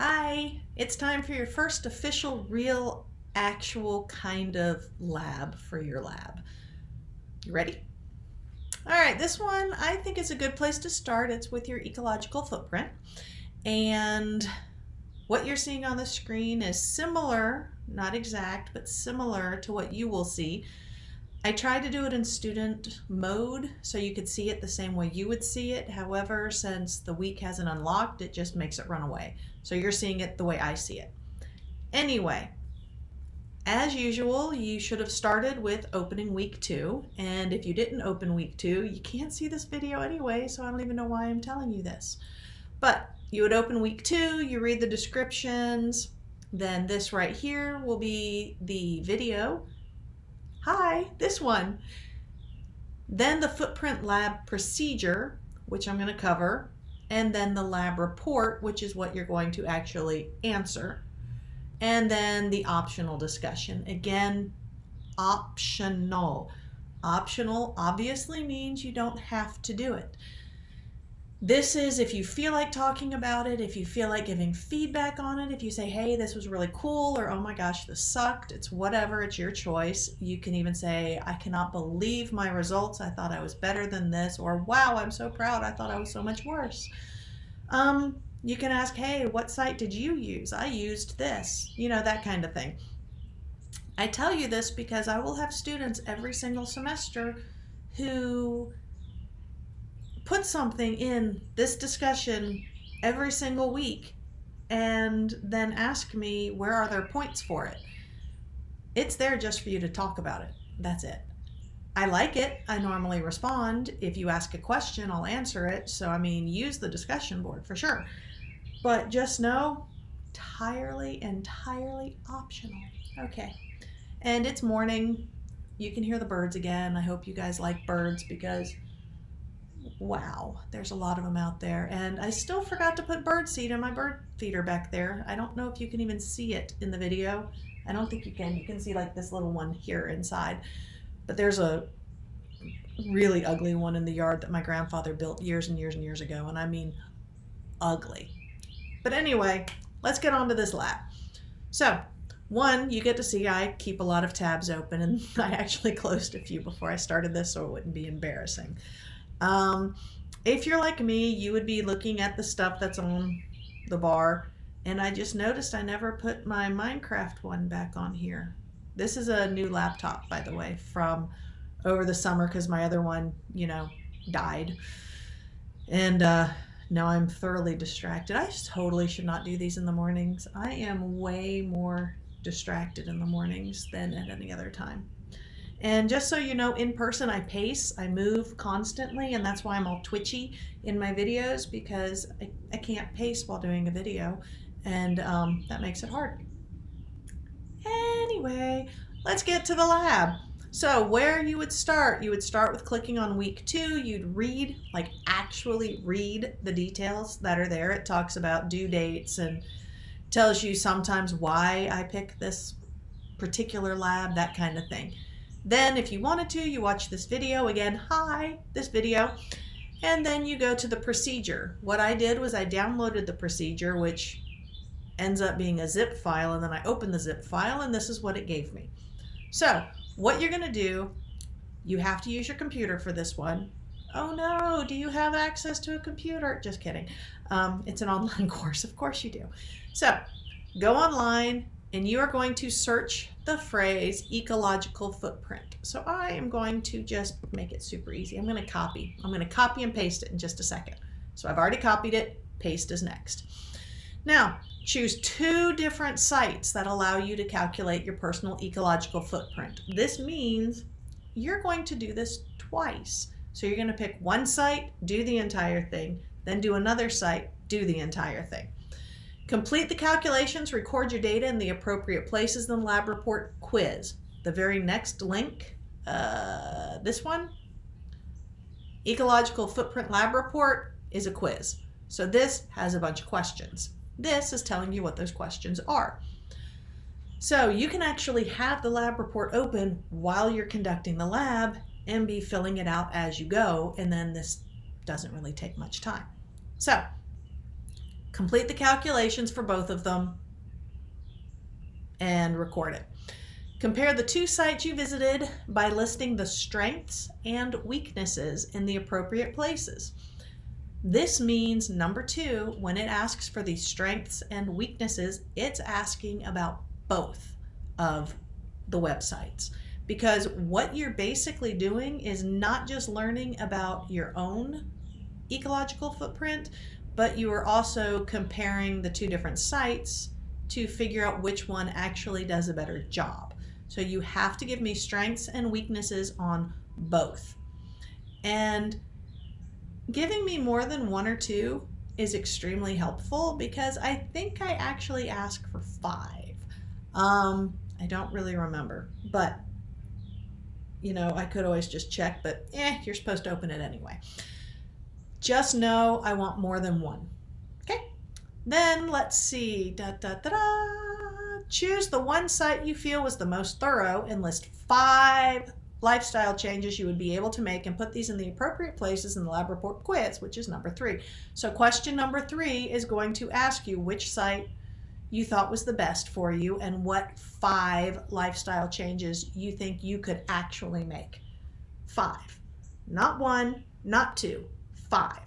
Hi, it's time for your first official, real, actual kind of lab for your lab. You ready? All right, this one I think is a good place to start. It's with your ecological footprint. And what you're seeing on the screen is similar, not exact, but similar to what you will see. I tried to do it in student mode so you could see it the same way you would see it. However, since the week hasn't unlocked, it just makes it run away. So you're seeing it the way I see it. Anyway, as usual, you should have started with opening week 2. And if you didn't open week 2, you can't see this video anyway, so I don't even know why I'm telling you this. But you would open week 2, you read the descriptions, then this right here will be the video. Hi, this one. Then the Footprint Lab procedure, which I'm going to cover, and then the lab report, which is what you're going to actually answer, and then the optional discussion. Again, optional. Optional obviously means you don't have to do it. This is if you feel like talking about it, if you feel like giving feedback on it, if you say, hey, this was really cool, or oh my gosh, this sucked, it's whatever, it's your choice. You can even say, I cannot believe my results, I thought I was better than this, or wow, I'm so proud, I thought I was so much worse. You can ask, hey, what site did you use? I used this, that kind of thing. I tell you this because I will have students every single semester who put something in this discussion every single week and then ask me where are their points for it. It's there just for you to talk about it. That's it. I like it. I normally respond. If you ask a question, I'll answer it. So, use the discussion board for sure. But just know, entirely optional. Okay. And it's morning. You can hear the birds again. I hope you guys like birds because wow, there's a lot of them out there. And I still forgot to put bird seed in my bird feeder back there. I don't know if you can even see it in the video. I don't think you can. You can see like this little one here inside. But there's a really ugly one in the yard that my grandfather built years and years and years ago. And I mean ugly. But anyway, let's get on to this lab. So, one, you get to see I keep a lot of tabs open. And I actually closed a few before I started this so it wouldn't be embarrassing. If you're like me, you would be looking at the stuff that's on the bar, and I just noticed I never put my Minecraft one back on here. This is a new laptop, by the way, from over the summer because my other one, died. And now I'm thoroughly distracted. I totally should not do these in the mornings. I am way more distracted in the mornings than at any other time. And just so you know, in person I pace, I move constantly, and that's why I'm all twitchy in my videos because I can't pace while doing a video, and that makes it hard. Anyway, let's get to the lab. So where you would start with clicking on week 2, you'd read, actually read the details that are there. It talks about due dates and tells you sometimes why I pick this particular lab, that kind of thing. Then if you wanted to, you watch this video again, this video, and then you go to the procedure. What I did was I downloaded the procedure, which ends up being a zip file, and then I opened the zip file, and this is what it gave me. So what you're going to do, you have to use your computer for this one. Oh no, do you have access to a computer? Just kidding. It's an online course, of course you do. So go online, and you are going to search the phrase ecological footprint. So I am going to just make it super easy. I'm going to copy and paste it in just a second. So I've already copied it, paste is next. Now, choose 2 different sites that allow you to calculate your personal ecological footprint. This means you're going to do this twice. So you're going to pick one site, do the entire thing, then do another site, do the entire thing. Complete the calculations, record your data in the appropriate places, then lab report quiz. The very next link, this one, Ecological Footprint Lab Report, is a quiz. So this has a bunch of questions. This is telling you what those questions are. So you can actually have the lab report open while you're conducting the lab and be filling it out as you go, and then this doesn't really take much time. So Complete the calculations for both of them and record it. Compare the two sites you visited by listing the strengths and weaknesses in the appropriate places. This means number 2, when it asks for the strengths and weaknesses, it's asking about both of the websites. Because what you're basically doing is not just learning about your own ecological footprint, but you are also comparing the two different sites to figure out which one actually does a better job. So you have to give me strengths and weaknesses on both. And giving me more than 1 or 2 is extremely helpful because I think I actually asked for 5. I don't really remember, but I could always just check, but you're supposed to open it anyway. Just know I want more than 1. Okay, then let's see. Choose the one site you feel was the most thorough and list 5 lifestyle changes you would be able to make and put these in the appropriate places in the lab report quiz, which is number 3. So question number 3 is going to ask you which site you thought was the best for you and what 5 lifestyle changes you think you could actually make. 5. Not 1, not 2, 5.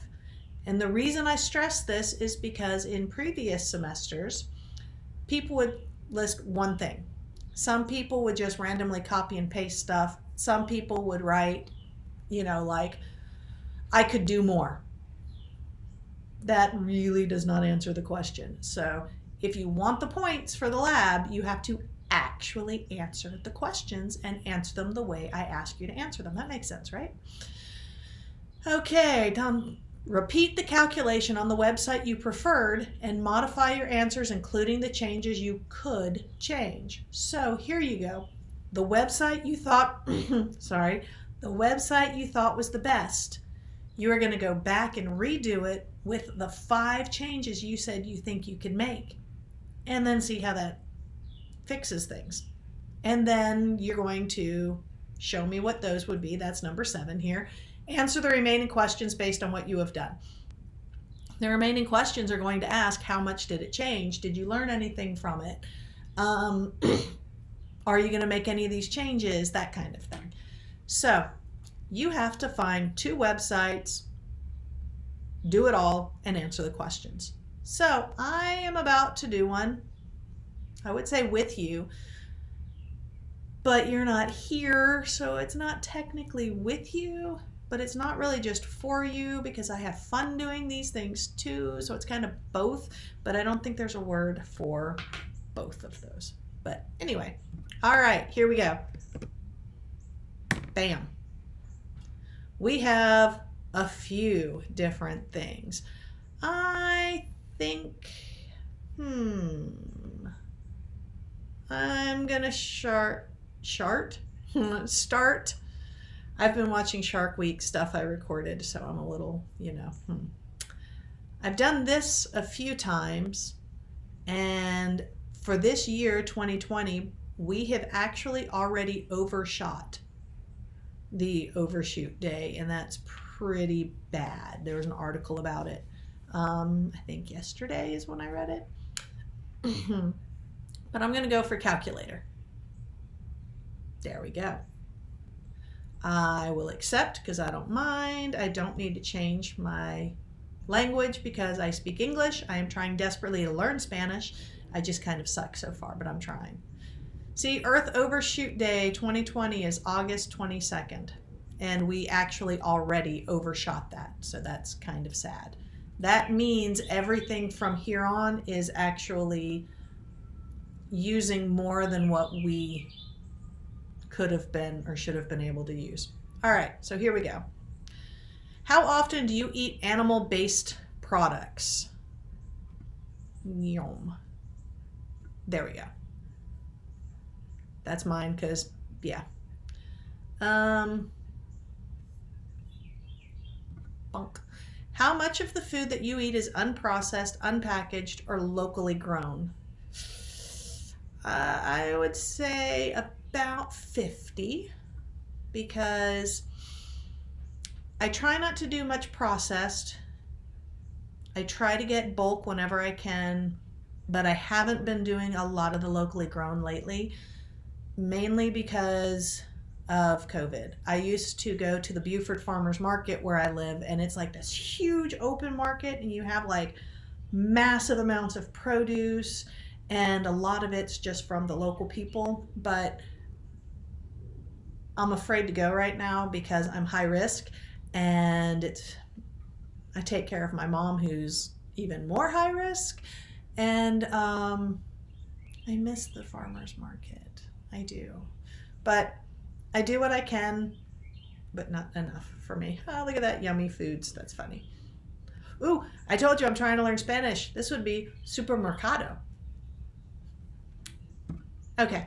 And the reason I stress this is because in previous semesters, people would list one thing. Some people would just randomly copy and paste stuff. Some people would write, like, I could do more. That really does not answer the question. So if you want the points for the lab, you have to actually answer the questions and answer them the way I ask you to answer them. That makes sense, right? Okay, done. Repeat the calculation on the website you preferred and modify your answers, including the changes you could change. So here you go. The website you thought, the website you thought was the best. You are going to go back and redo it with the 5 changes you said you think you can make, and then see how that fixes things. And then you're going to show me what those would be. That's number 7 here. Answer the remaining questions based on what you have done. The remaining questions are going to ask, how much did it change? Did you learn anything from it? Are you going to make any of these changes? That kind of thing. So you have to find 2 websites, do it all, and answer the questions. So I am about to do one, I would say with you, but you're not here, so it's not technically with you. But it's not really just for you because I have fun doing these things too. So it's kind of both, but I don't think there's a word for both of those. But anyway, all right, here we go. Bam. We have a few different things. I think, I'm gonna start. I've been watching Shark Week stuff I recorded, so I'm a little, I've done this a few times, and for this year, 2020, we have actually already overshot the overshoot day, and that's pretty bad. There was an article about it. I think yesterday is when I read it. But I'm going to go for calculator. There we go. I will accept because I don't mind. I don't need to change my language because I speak English. I am trying desperately to learn Spanish. I just kind of suck so far, but I'm trying. See, Earth Overshoot Day 2020 is August 22nd, and we actually already overshot that, so that's kind of sad. That means everything from here on is actually using more than what we could have been or should have been able to use. All right, so here we go. How often do you eat animal-based products? Yum. There we go. That's mine because, yeah. Bunk. How much of the food that you eat is unprocessed, unpackaged, or locally grown? I would say about 50 because I try not to do much processed. I try to get bulk whenever I can, but I haven't been doing a lot of the locally grown lately, mainly because of COVID. I used to go to the Buford Farmers Market where I live, and it's like this huge open market, and you have like massive amounts of produce, and a lot of it's just from the local people. But I'm afraid to go right now because I'm high risk, and I take care of my mom who's even more high risk, and I miss the farmers market. I do, but I do what I can, but not enough for me. Oh, look at that yummy foods. That's funny. Ooh, I told you I'm trying to learn Spanish. This would be supermercado. Okay.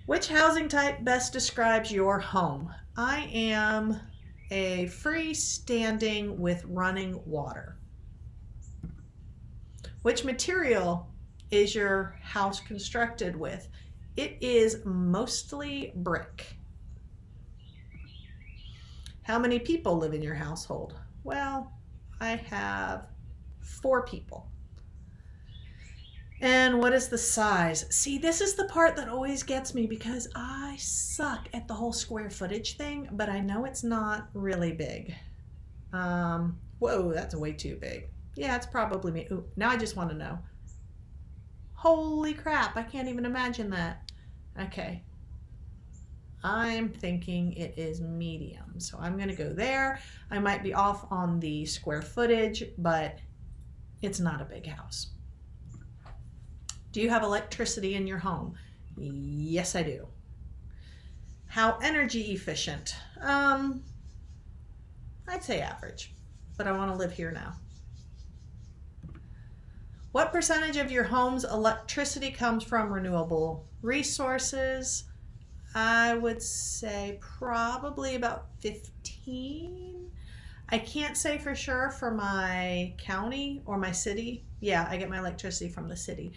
Which housing type best describes your home? I am a freestanding with running water. Which material is your house constructed with? It is mostly brick. How many people live in your household? Well, I have 4 people. And what is the size? See, this is the part that always gets me because I suck at the whole square footage thing, but I know it's not really big. Whoa, that's way too big. Yeah, it's probably me. Ooh, now I just want to know. Holy crap, I can't even imagine that. Okay. I'm thinking it is medium, so I'm going to go there. I might be off on the square footage, but it's not a big house. Do you have electricity in your home? Yes, I do. How energy efficient? I'd say average, but I want to live here now. What percentage of your home's electricity comes from renewable resources? I would say probably about 15. I can't say for sure for my county or my city. Yeah, I get my electricity from the city.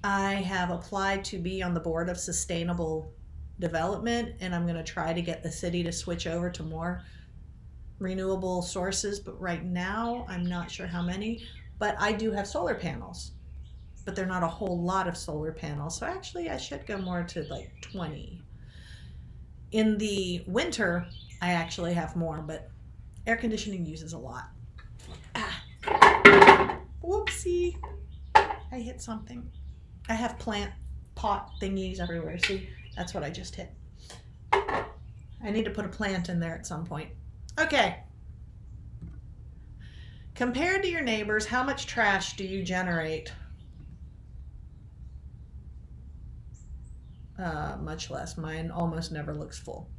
I have applied to be on the board of sustainable development, and I'm going to try to get the city to switch over to more renewable sources, but right now I'm not sure how many. But I do have solar panels, but they're not a whole lot of solar panels, so actually I should go more to like 20. In the winter I actually have more, but air conditioning uses a lot. Whoopsie, I hit something. I have plant pot thingies everywhere. See, that's what I just hit. I need to put a plant in there at some point. Okay. Compared to your neighbors, how much trash do you generate? Much less. Mine almost never looks full.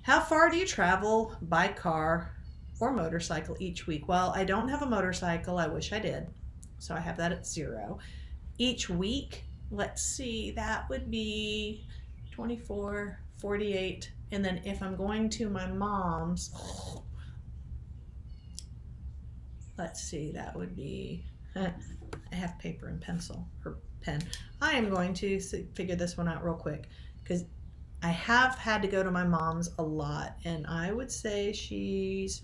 How far do you travel by car or motorcycle each week? Well, I don't have a motorcycle. I wish I did. So I have that at 0. Each week, let's see, that would be 24, 48. And then if I'm going to my mom's, let's see, that would be, I have paper and pencil or pen. I am going to figure this one out real quick because I have had to go to my mom's a lot, and I would say she's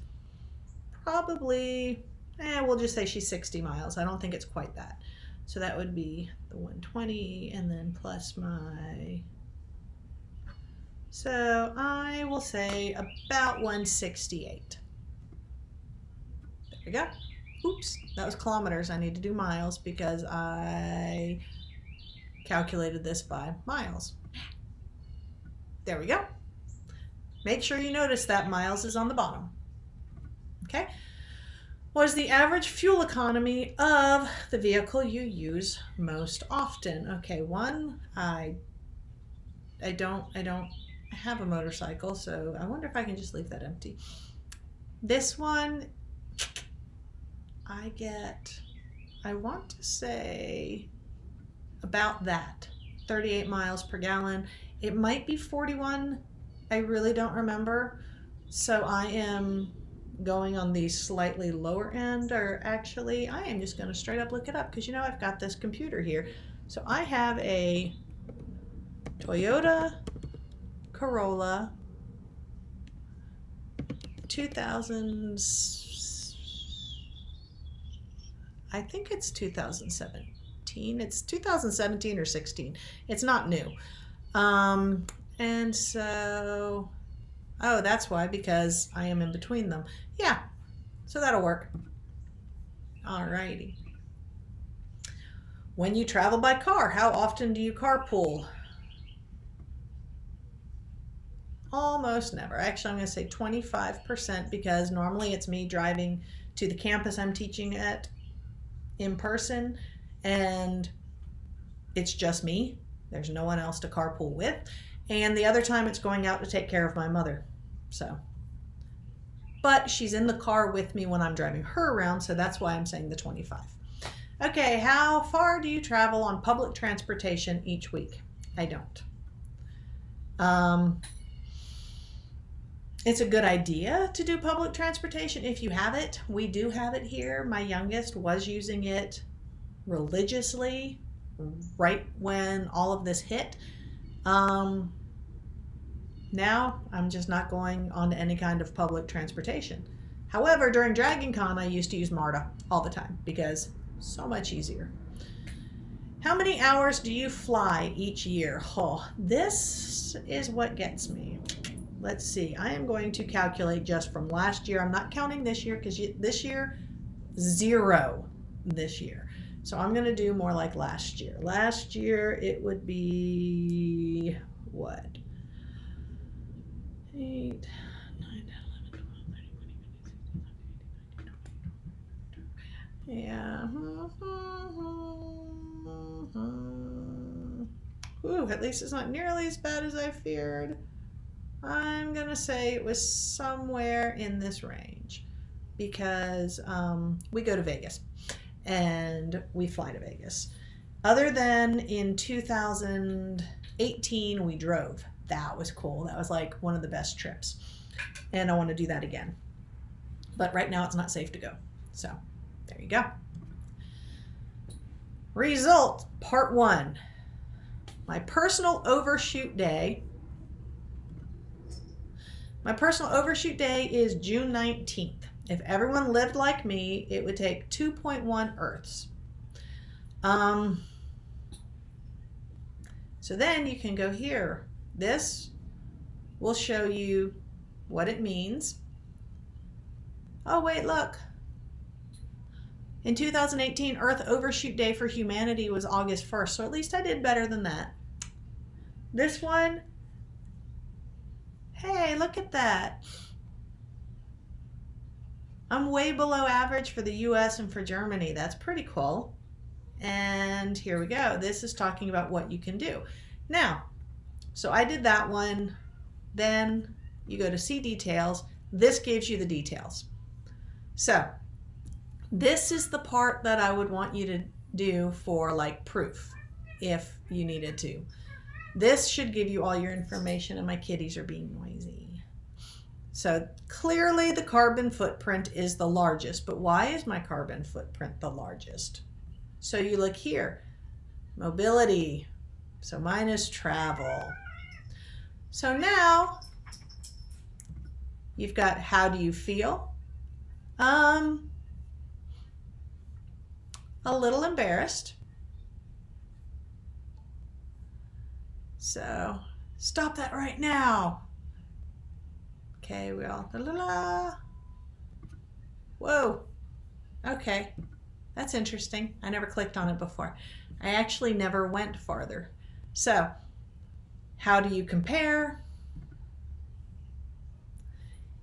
probably, we'll just say she's 60 miles. I don't think it's quite that. So that would be the 120 and then plus my, so I will say about 168. There we go. Oops, that was kilometers. I need to do miles because I calculated this by miles. There we go. Make sure you notice that miles is on the bottom. Okay. What is the average fuel economy of the vehicle you use most often? Okay, one, I don't have a motorcycle, so I wonder if I can just leave that empty. This one, I want to say about that, 38 miles per gallon. It might be 41. I really don't remember. So I am going on the slightly lower end, or actually I am just going to straight up look it up because I've got this computer here. So I have a Toyota Corolla 2000 I think it's 2017. It's 2017 or 16. It's not new. And so, oh, that's why, because I am in between them. Yeah, so that'll work. Alrighty. When you travel by car, how often do you carpool? Almost never. Actually, I'm going to say 25% because normally it's me driving to the campus I'm teaching at in person, and it's just me. There's no one else to carpool with. And the other time it's going out to take care of my mother. So, but she's in the car with me when I'm driving her around, so that's why I'm saying the 25. Okay, how far do you travel on public transportation each week? I don't. It's a good idea to do public transportation if you have it. We do have it here. My youngest was using it religiously right when all of this hit. Now I'm just not going on to any kind of public transportation. However, during Dragon Con, I used to use MARTA all the time because so much easier. How many hours do you fly each year? Oh, this is what gets me. Let's see. I am going to calculate just from last year. I'm not counting this year because this year, 0 this year. So I'm going to do more like last year. Last year it would be what? 8, 9, 10, 11, 12, 13, 14, 15, 16, 17, 18, 19, 20. Yeah. Ooh, at least it's not nearly as bad as I feared. I'm going to say it was somewhere in this range because we go to Vegas and we fly to Vegas. Other than in 2018, we drove. That was cool. That was like one of the best trips. And I want to do that again. But right now it's not safe to go. So there you go. Result, part 1. My personal overshoot day. My personal overshoot day is June 19th. If everyone lived like me, it would take 2.1 Earths. So then you can go here. This will show you what it means. Oh, wait, look. In 2018, Earth Overshoot Day for Humanity was August 1st, so at least I did better than that. This one, hey, look at that. I'm way below average for the US and for Germany. That's pretty cool. And here we go. This is talking about what you can do. Now, so I did that one. Then you go to see details. This gives you the details. So this is the part that I would want you to do for like proof if you needed to. This should give you all your information, and my kitties are being noisy. So clearly the carbon footprint is the largest, but why is my carbon footprint the largest? So you look here, mobility, so mine is travel. So now you've got how do you feel? A little embarrassed. So stop that right now. Okay, we all la la la. Whoa. Okay, that's interesting. I never clicked on it before. I actually never went farther. So how do you compare?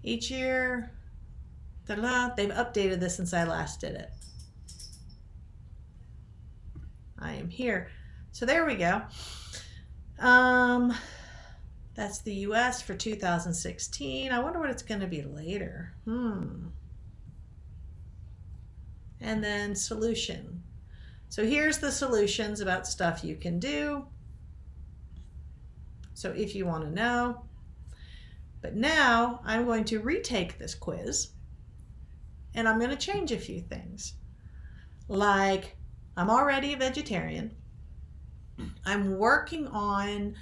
Each year, they've updated this since I last did it. I am here. So there we go. That's the US for 2016. I wonder what it's going to be later. And then solution. So here's the solutions about stuff you can do. So if you want to know. But now I'm going to retake this quiz and I'm going to change a few things. Like, I'm already a vegetarian. I'm working on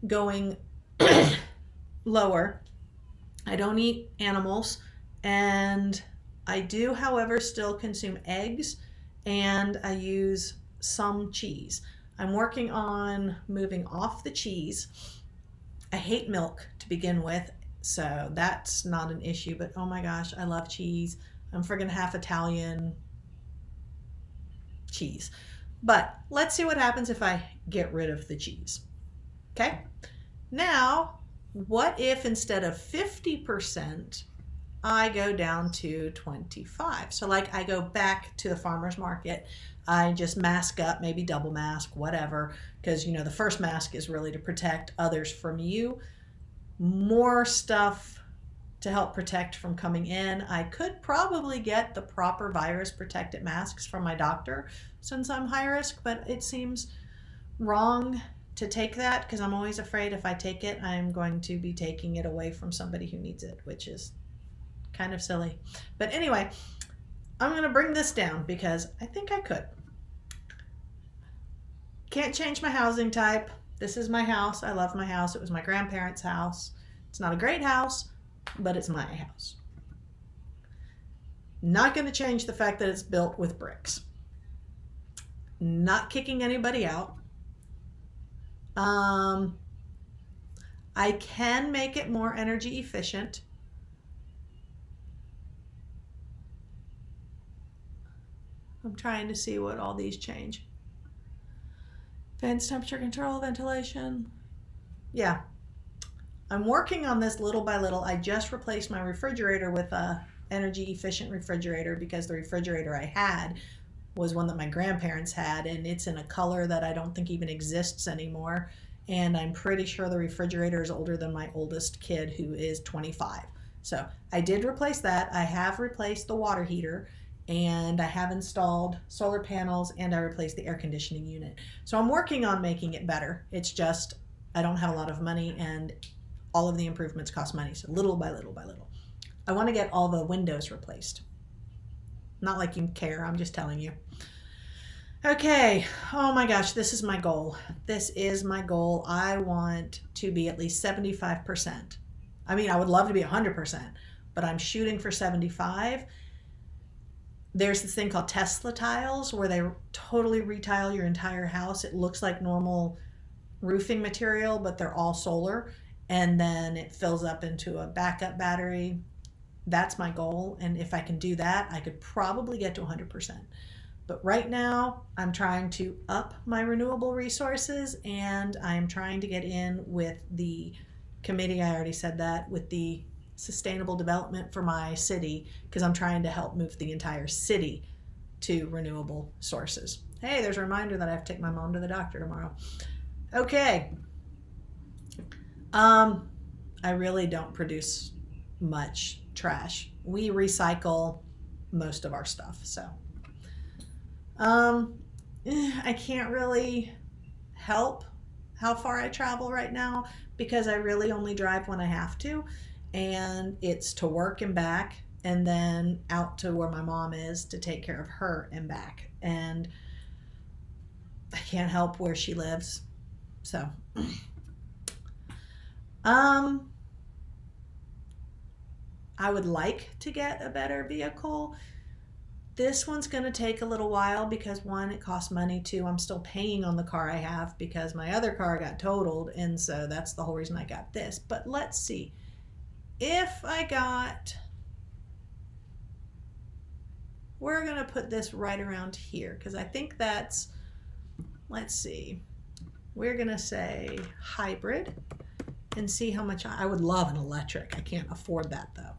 going lower. I don't eat animals, and I do, however, still consume eggs and I use some cheese. I'm working on moving off the cheese. I hate milk to begin with, so that's not an issue, but oh my gosh, I love cheese. I'm friggin' half Italian. Cheese. But let's see what happens if I get rid of the cheese. Okay? Now, what if instead of 50%, I go down to 25? So like I go back to the farmer's market, I just mask up, maybe double mask, whatever, because the first mask is really to protect others from you. More stuff to help protect from coming in. I could probably get the proper virus protected masks from my doctor since I'm high risk, but it seems wrong to take that because I'm always afraid if I take it, I'm going to be taking it away from somebody who needs it, which is kind of silly. But anyway, I'm going to bring this down because I think I could. Can't change my housing type. This is my house. I love my house. It was my grandparents' house. It's not a great house, but it's my house. Not going to change the fact that it's built with bricks. Not kicking anybody out. I can make it more energy efficient. I'm trying to see what all these change. Fans, temperature control, ventilation. Yeah. I'm working on this little by little. I just replaced my refrigerator with a energy efficient refrigerator because the refrigerator I had was one that my grandparents had, and it's in a color that I don't think even exists anymore. And I'm pretty sure the refrigerator is older than my oldest kid, who is 25. So I did replace that. I have replaced the water heater, and I have installed solar panels, and I replaced the air conditioning unit. So I'm working on making it better. It's just I don't have a lot of money, and all of the improvements cost money. So little by little by little. I want to get all the windows replaced. Not like you care, I'm just telling you. Okay, oh my gosh, this is my goal. This is my goal. I want to be at least 75%. I mean, I would love to be 100%, but I'm shooting for 75. There's this thing called Tesla tiles where they totally retile your entire house. It looks like normal roofing material, but they're all solar. And then it fills up into a backup battery. That's my goal. And if I can do that, I could probably get to 100%. But right now, I'm trying to up my renewable resources, and I'm trying to get in with the committee, I already said that, with the sustainable development for my city, because I'm trying to help move the entire city to renewable sources. Hey, there's a reminder that I have to take my mom to the doctor tomorrow. Okay. I really don't produce much trash. We recycle most of our stuff, so I can't really help how far I travel right now because I really only drive when I have to, and it's to work and back, and then out to where my mom is to take care of her and back, and I can't help where she lives, so I would like to get a better vehicle. This one's going to take a little while because one, it costs money. Two, I'm still paying on the car I have because my other car got totaled, and so that's the whole reason I got this. But let's see. If I got, we're going to put this right around here because I think that's, let's see, we're going to say hybrid and see how much I would love an electric. I can't afford that though.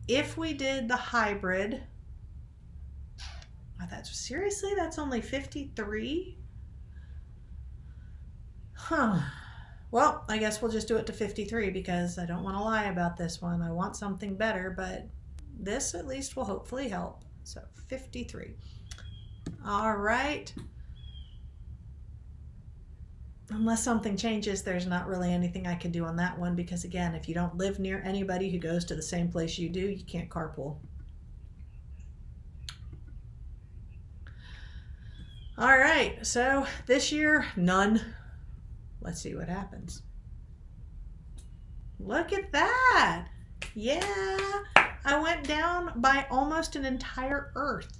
If we did the hybrid, seriously, that's only 53? Huh. Well, I guess we'll just do it to 53 because I don't want to lie about this one. I want something better, but this at least will hopefully help. So 53. All right. Unless something changes, there's not really anything I can do on that one because, again, if you don't live near anybody who goes to the same place you do, you can't carpool. All right, so this year, none. Let's see what happens. Look at that. Yeah, I went down by almost an entire Earth.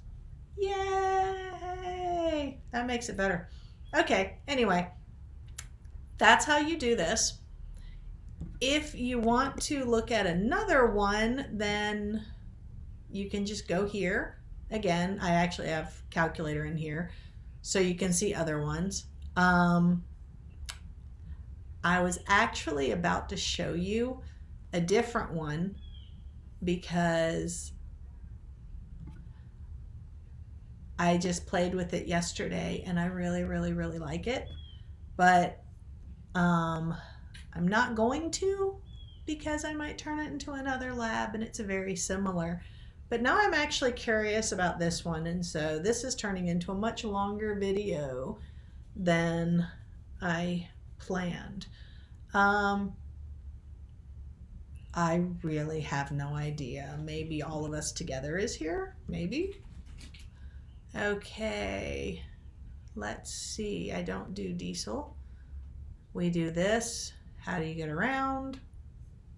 Yay! That makes it better. Okay, anyway, that's how you do this. If you want to look at another one, then you can just go here. Again, I actually have calculator in here, so you can see other ones. I was actually about to show you a different one because I just played with it yesterday and I really, really, really like it. But I'm not going to because I might turn it into another lab and it's very similar. But now I'm actually curious about this one, and so this is turning into a much longer video than I planned. I really have no idea. Maybe all of us together is here? Maybe? Okay. Let's see. I don't do diesel. We do this. How do you get around?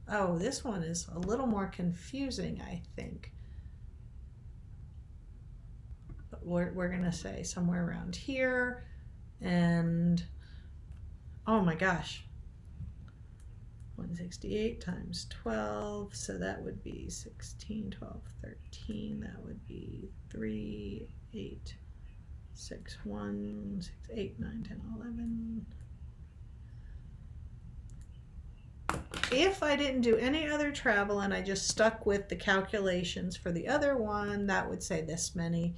Oh, this one is a little more confusing, I think. But we're going to say somewhere around here. And, oh my gosh. 168 times 12, so that would be 16, 12, 13. That would be 3, 8, 6, 1, 6, 8, 9, 10, 11. If I didn't do any other travel and I just stuck with the calculations for the other one, that would say this many.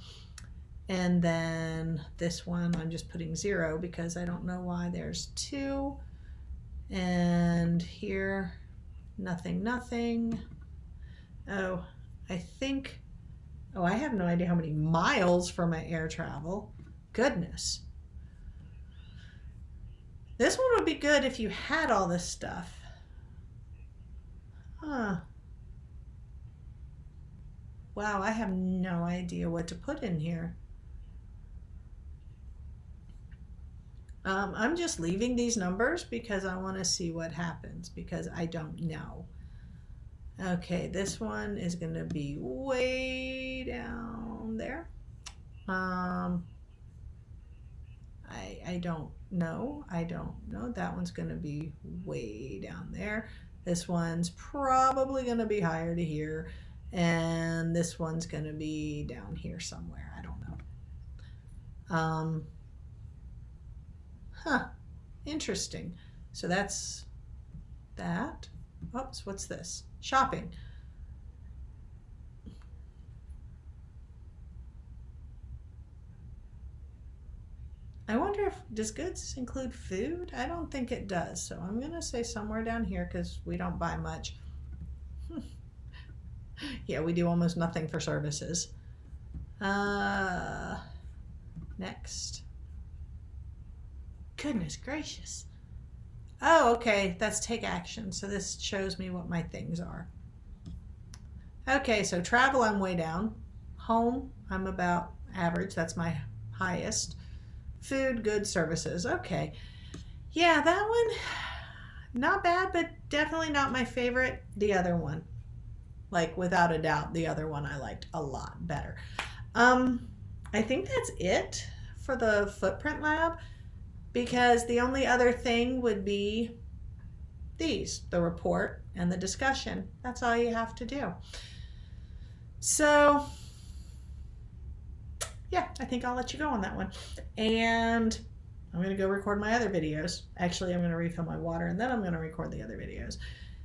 And then this one, I'm just putting 0 because I don't know why there's 2. And here, nothing, nothing. Oh, I think, oh, I have no idea how many miles for my air travel. Goodness. This one would be good if you had all this stuff. Huh. Wow, I have no idea what to put in here. I'm just leaving these numbers because I want to see what happens because I don't know. Okay, this one is going to be way down there. I don't know. I don't know. That one's going to be way down there. This one's probably going to be higher to here. And this one's going to be down here somewhere. I don't know. Huh, interesting. So that's that. Oops, what's this? Shopping. I wonder if, does goods include food? I don't think it does. So I'm going to say somewhere down here because we don't buy much. Yeah, we do almost nothing for services. Next. Goodness gracious. Oh, okay, that's take action. So this shows me what my things are. Okay, so travel, I'm way down. Home, I'm about average. That's my highest. Food, goods, services. Okay. Yeah, that one, not bad, but definitely not my favorite. The other one. Like, without a doubt, the other one I liked a lot better. I think that's it for the Footprint Lab. Because the only other thing would be these, the report and the discussion. That's all you have to do. So, yeah, I think I'll let you go on that one. And I'm going to go record my other videos. Actually, I'm going to refill my water and then I'm going to record the other videos.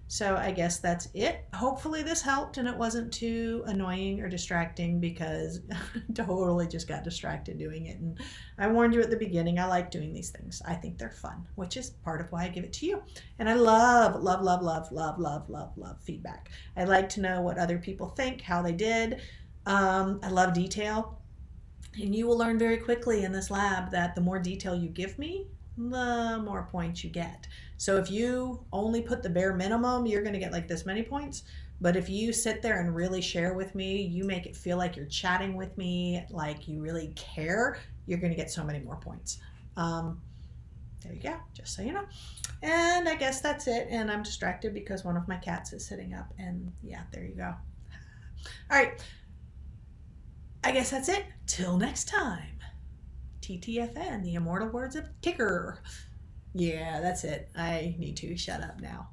So I guess that's it. Hopefully this helped and it wasn't too annoying or distracting because I totally just got distracted doing it. And I warned you at the beginning, I like doing these things. I think they're fun, which is part of why I give it to you. And I love, love, love, love, love, love, love, love feedback. I like to know what other people think, how they did. I love detail. And you will learn very quickly in this lab that the more detail you give me, the more points you get. So if you only put the bare minimum, you're going to get like this many points. But if you sit there and really share with me, you make it feel like you're chatting with me, like you really care, you're going to get so many more points. There you go, just so you know. And I guess that's it. And I'm distracted because one of my cats is sitting up. And yeah, there you go. All right. I guess that's it. Till next time. TTFN, the immortal words of Ticker. Yeah, that's it. I need to shut up now.